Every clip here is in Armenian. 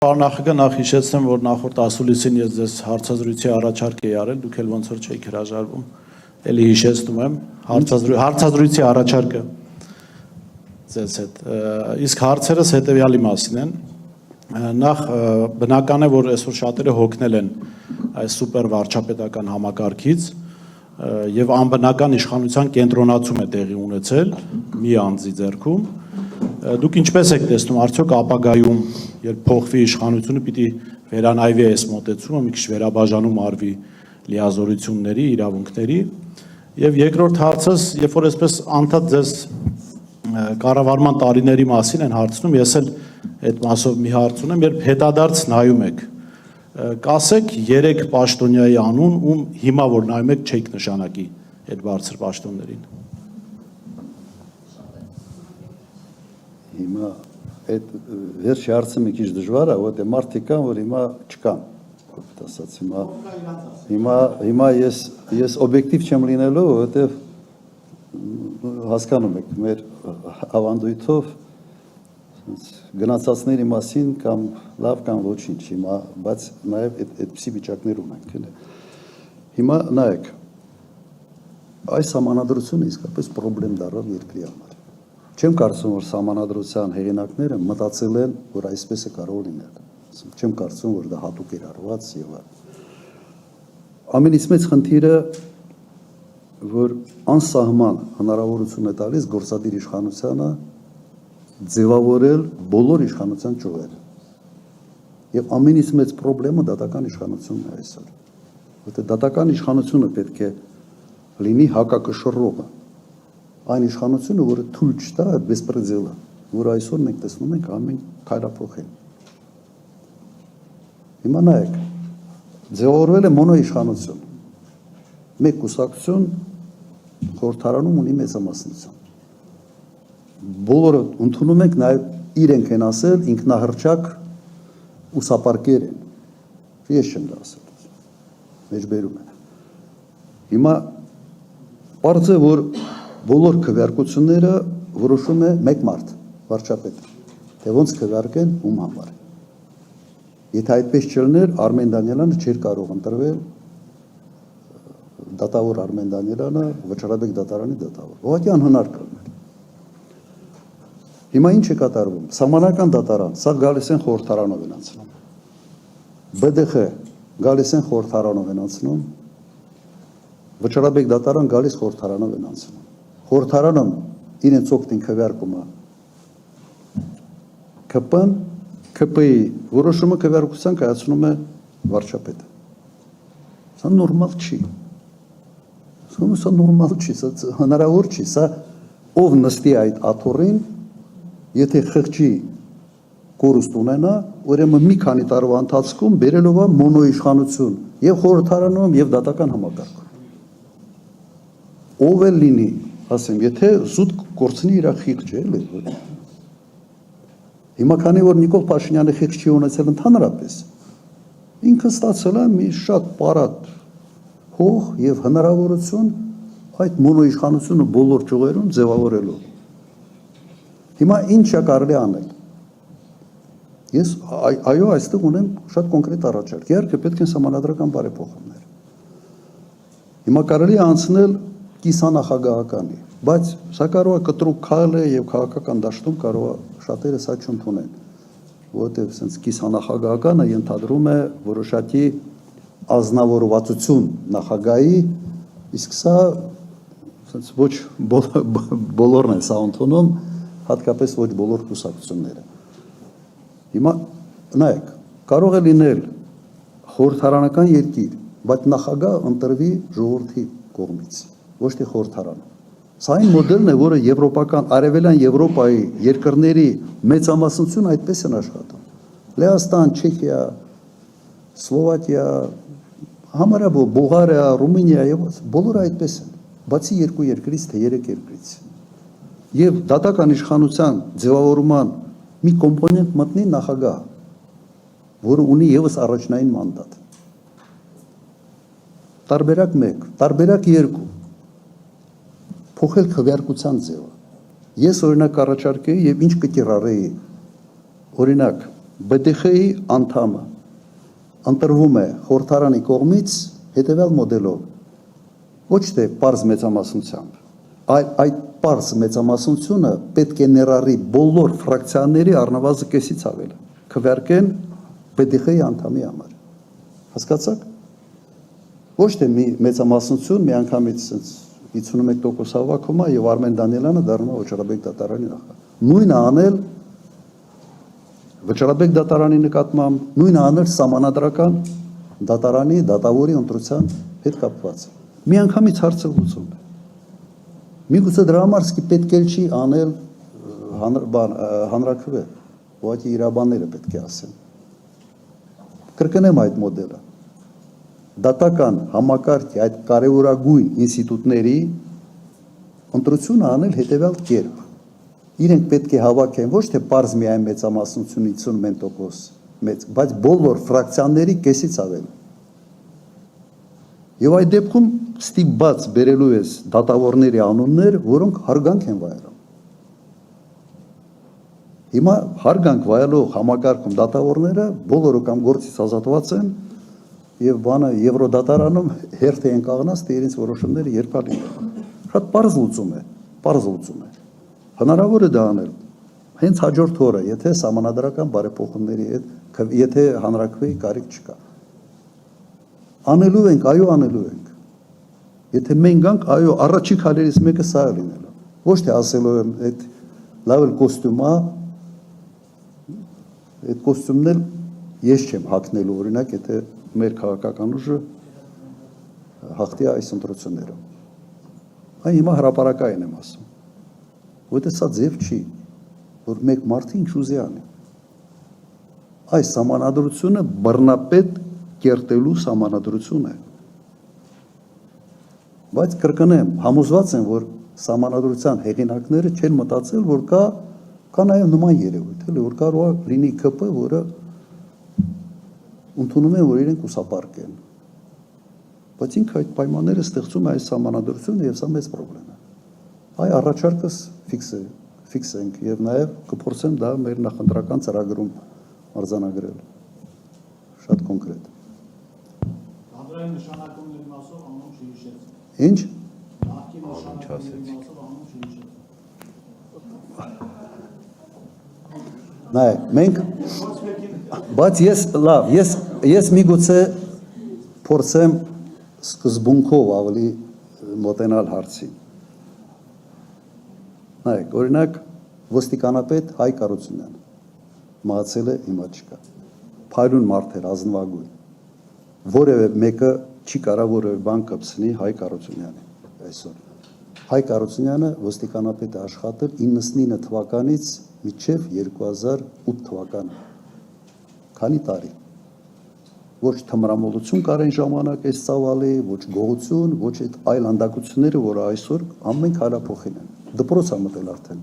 Նախագահ նախ հիշեցնեմ, որ նախորդ ասուլիսին ես ձեզ հարցազրույցի առաջարկ էի արել, դուք էլ ոնց որ չեք հրաժարվում, էլի հիշեցնում եմ, հարցազրույցի առաջարկը ձեզ հետ, իսկ հարցերս հետևյալի մասին են, նախ բնական է, որ այսօր շատերը հոգնել են այս սուպեր վարչապետական համակարգից և անբնական իշխանության կենտրոնացում է տեղի ունեցել մի անձի ձեռքում, դուք ինչպես եք տեսնում, արդյոք ապագայում, երբ փոխվի իշխանությունը, պիտի վերանայվի այս մոտեցումը, մի քիչ վերաբաժանում արվի լիազորությունների, իրավունքների, եւ երկրորդ հարցս, երբ որ այսպես անդադ ձեզ կառավարման տարիների մասին են հարցնում, ես էլ այդ մասով մի հարց ունեմ, երբ հետադարձ նայում եք, կասեք 3 պաշտոնյայի անուն, ում հիմա որ նայում եք չեք նշանակի այդ բարձր պաշտոններին։ Հիմա այդ վերջի հարցը մի քիչ դժվար է, որտեղ մարդիկ կան, որ հիմա չկան, կոպիտ ասած, հիմա ես օբյեկտիվ չեմ լինելու, որտեղ հասկանում եք, մեր ավանդույթով գնացածների մասին կամ լավ կամ ոչինչ, հիմա, բայց նաև այդպիսի վիճակներ ունենք, հիմա նայեք, այս համանadrությունը իսկապես պրոբլեմ դառավ երկրի համար։ Չեմ կարծում, որ համանadrության հեղինակները մտածել են, որ այսպես է կարող լինել։ Չեմ կարծում, որ դա հատուկ էր արված եւ ամենից մեծ խնդիրը, որ անսահման հնարավորություն է տալիս գործադիր իշխանությանը ձևավորել բոլոր իշխանության ճյուղերը։ Եվ ամենից մեծ խնդիրը դատական իշխանությունն է այսօր։ Որտեղ դատական իշխանությունը պետք է լինի հակակշռողը։ Այն իշխանությունը, որը թույլ չտա այդ բեսպրեդելը, որը այսօր մենք տեսնում ենք ամեն քայլափոխել։ Հիմա նայեք, ձևավորվել է մոնո իշխանություն։ Մեկ կուսակցություն խորհրդարանում ունի մեծամասնություն։ Բոլորը ընդունում ենք նաև իրենք են ասել ինքնահռչակ ուսապարկեր են։ Ես չեմ դա ասել։ Մեջբերում են։ Հիմա պարզ է, որ բոլոր քվեարկությունները որոշում է մեկ մարդ, վարչապետը, թե ոնց քվեարկեն ում համար։ Եթե այդպես չլիներ, Արմեն Դանիելյանը չէր կարող ընտրվել դատավոր Արմեն Դանիելյանը Վճռաբեկ դատարանի դատավոր։ Ուղղակի անհնար կլիներ։ Հիմա ինչ է կատարվում։ Սահմանական դատարան, սա գալիս են խորհրդարանով են անցնում։ ԲԴԽ գալիս են խորհրդարանով են անցնում։ Վճռաբեկ դատարան գալիս խորհրդարանով են անցնում։ Խորհրդարանում իրենց օգտին քվեարկումը ԿՊ-ն, ԿՊ-ի որոշումը քվեարկության կայացնում է վարչապետը։ Սա նորմալ չի։ Սա նորմալ չի, սա հնարավոր չի, սա ով նստի այդ աթոռին, եթե խղճի կորուստ ունենա, ուրեմն մի քանի տարվա ընթացքում բերելով է մոնո իշխանություն եւ խորհրդարանում եւ դատական համակարգում։ Ով էլ լինի, ասեմ, եթե զուտ կորցնի իր խիղճը, էլի։ Հիմա քանի որ Նիկոլ Փաշինյանը խիղճ չի ունեցել ընդհանրապես, ինքը ստացել է մի շատ պարատ հող եւ հնարավորություն այդ մոնոիշխանությունը բոլոր ճյուղերում ձևավորելու։ Հիմա ինչ է կարելի անել։ Ես այո, այստեղ ունեմ շատ կոնկրետ առաջարկ։ Իհարկե պետք են համանդրական բարեփոխումներ։ Հիմա կարելի է անցնել կիսանախագահականի, բայց սա կարող է կտրուկ քայլ է եւ քաղաքական դաշտում կարող է շատերը սա չընդունեն, որովհետեւ sense կիսանախագահականը ենթադրում է որոշակի ազնվորվածություն նախագահի, իսկ սա sense ոչ բոլորն են սա ընդունում, հատկապես ոչ բոլոր կուսակցությունները։ Հիմա նայեք, կարող է լինել խորհրդարանական երկիր, բայց նախագահ ընտրվի ժողովրդի կողմից, ոչ թե խորհրդարանում։ Սա այն մոդելն է, որը եվրոպական, արևելյան Եվրոպայի երկրների մեծամասնությունը այդպես են աշխատում։ Լեհաստան, Չեխիա, Սլովակիա, համարյա Բուլղարիա, Ռումինիա եւ բոլորը այդպես են, բացի 2 երկրից թե 3 երկրից։ Եվ դատական իշխանության ձևավորման մի կոմպոնենտ մտնի նախագահ, որը ունի եւս առաջնային մանդատ։ Տարբերակ 1, տարբերակ 2 փոխել քվեարկության ձևը։ Ես օրինակ առաջարկեի եւ ինչ կկիրառեի։ Օրինակ, ԲՏԽ-ի անդամը ընտրվում է խորհրդարանի կողմից հետևյալ մոդելով, ոչ թե պարզ մեծամասնությամբ, այլ այդ պարզ մեծամասնությունը պետք է ներառի բոլոր ֆրակցիաների առնվազն կեսից ավելը, քվեարկեն ԲՏԽ-ի անդամի համար։ Հասկացաք։ Ոչ թե մի մեծամասնություն մի անգամից 51% հավաքում է եւ Արմեն Դանիելյանը դառնում է Վճռաբեկ դատարանի նախագահ։ Նույնը անել Վճռաբեկ դատարանի նկատմամբ, նույնը անել Սահմանադրական դատարանի դատավորի ընտրության հետ կապված։ Մի անգամից հարցը լուծում է։ Միգուցե դրա համար պետք է չի անել հանրաքվե, ուղղակի իրավաբանները պետք է ասեն։ Կրկնեմ այդ մոդելը։ Դատական համակարգի այդ կարևորագույն ինստիտուտների ընտրությունը անել հետևյալ կերպ։ Իրենք պետք է հավաքեն ոչ թե պարզ միայն մեծամասնություն 51% մեծ, բայց բոլոր ֆրակցիաների կեսից ավել։ Եվ այդ դեպքում ստիպված բերելու ես դատավորների անուններ, որոնք հարգանք են վայելում։ Հիմա հարգանք վայելող համակարգում դատավորները բոլորը կամ գործից ազատված են եւ բանը Եվրոդատարանում հերթ են կանգնած, թե իրենց որոշումները երբ ալին։ Շատ պարզ լուծում է։ Հնարավոր է դա անել։ Հենց հաջորդ օրը, եթե սահմանադրական բարեփոխումների հետ, եթե հանրաքվեի կարիք չկա։ Անելու ենք, այո, անելու ենք։ Եթե մենք գանք, այո, առաջին քայլերից մեկը սա է լինելու։ Ոչ թե ասելով եմ, այդ լավ էլ կոստյում է, այդ կոստյումն էլ ես չեմ հագնելու, օրինակ, եթե մեր քաղաքական ուժը հաղթի այս ընտրություններում։ Այն հիմա հրապարակային եմ ասում։ Որտե սա ձև չի, որ մեկ մարդը ինչ ուզի անի։ Այս սահմանադրությունը բռնապետ կերտելու սահմանադրություն է։ Բայց կրկնեմ, համոզված եմ, որ սահմանադրության հեղինակները չեն մտածել, որ կա նաև նման երևույթ, էլի, որ կարող է լինի ԿՊ, որը ընդունում են, որ իրենք ուսապարկ են։ Բայց ինքը այդ պայմանները ստեղծում է այս սահմանադրությունը եւ սա մեծ պրոբլեմ է։ Այ առաջարկս ֆիքսենք եւ նաեւ կփորձեմ դա մեր նախընտրական ծրագրում արձանագրել։ Շատ կոնկրետ։ Հանրային նշանակումների մասով անուն չհիշեց։ Ինչ։ Նախկին նշանակումների մասով անուն չհիշեց։ Նայ, մենք բայց ես միգուցե փորձեմ սկզբունքով ավելի մոտենալ հարցին։ Նայեք, օրինակ ոստիկանապետ Հայկ Արությունյան մահացել է, հիմա չկա։ Փայլուն մարդ էր, ազնվագույն։ Որևէ մեկը չի կարող որևէ բան կպցնի Հայկ Արությունյանին այսօր։ Հայկ Արությունյանը ոստիկանապետ է աշխատել 99 թվականից մինչև 2008 թվականը։ Քանի տարի։ Ոչ թմրամոլություն կար այն ժամանակ այս ծավալի, ոչ գողություն, ոչ այդ այլ անդակությունները, որը այսօր ամեն քայլափոխին են։ Դպրոց է մտել արդեն։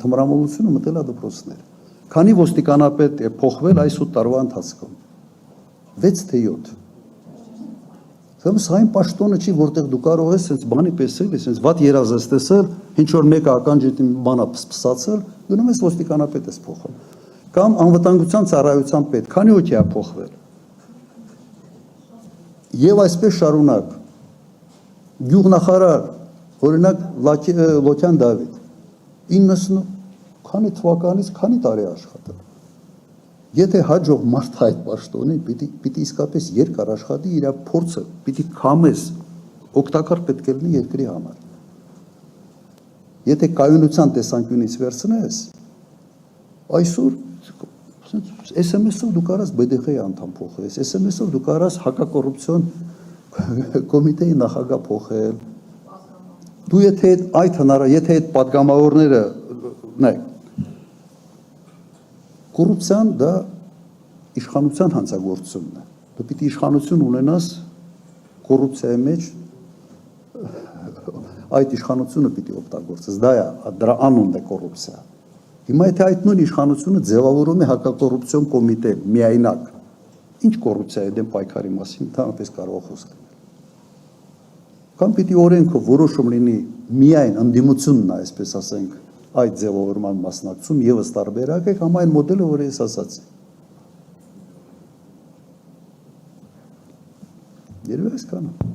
Թմրամոլությունը մտել է դպրոցներ։ Քանի ոստիկանապետ է փոխվել այս 8 տարվա ընթացքում։ 6 թե 7։ Սա այն պաշտոնը չի, որտեղ դու կարող ես sense բանի պես էլի, sense վատ երազ ես տեսել, ինչ որ մեկը ականջիդ բանա փսփսացել, գնում ես ոստիկանապետ ես փոխել։ Կամ անվտանգության ծառայության պետ, քանի հոգի է փոխվել։ Եվ այսպես շարունակ։ Գյուղնախարար, օրինակ Լոքյան Դավիթ 90 քանի թվականից քանի տարի աշխատել։ Եթե հաջող մարդ այդ պաշտոնին պիտի իսկապես երկար աշխատի, իր փորձը պիտի քամես, օգտակար պետք է լինի երկրի համար։ Եթե կայունության տեսանկյունից վերցնես, այսօր SMS-ով դու կարաս ԲԴԽ-ի անդամ փոխես, SMS-ով դու կարաս հակակոռուպցիոն կոմիտեի նախագահ փոխել։ Դու եթե այդ պատգամավորները, նայ, կոռուպցիան դա իշխանության հանցագործությունն է։ Դու պիտի իշխանություն ունենաս կոռուպցիայի մեջ, այդ իշխանությունը պիտի օգտագործես, դրա անունն է կոռուպցիա։ Հիմա եթե այդ նույն իշխանությունը ձևավորում է հակակոռուպցիոն կոմիտե միայնակ, ինչ կոռուպցիայի դեմ պայքարի մասին ընդհանրապես կարող խոսք լինել։ Կամ պիտի օրենքով որոշում լինի միայն ընդդիմությունն է, այսպես ասենք, այդ ձևավորման մասնակցում եւս տարբերակ է կամ այն մոդելը, որը ես ասացի։ Երևի այսքանը։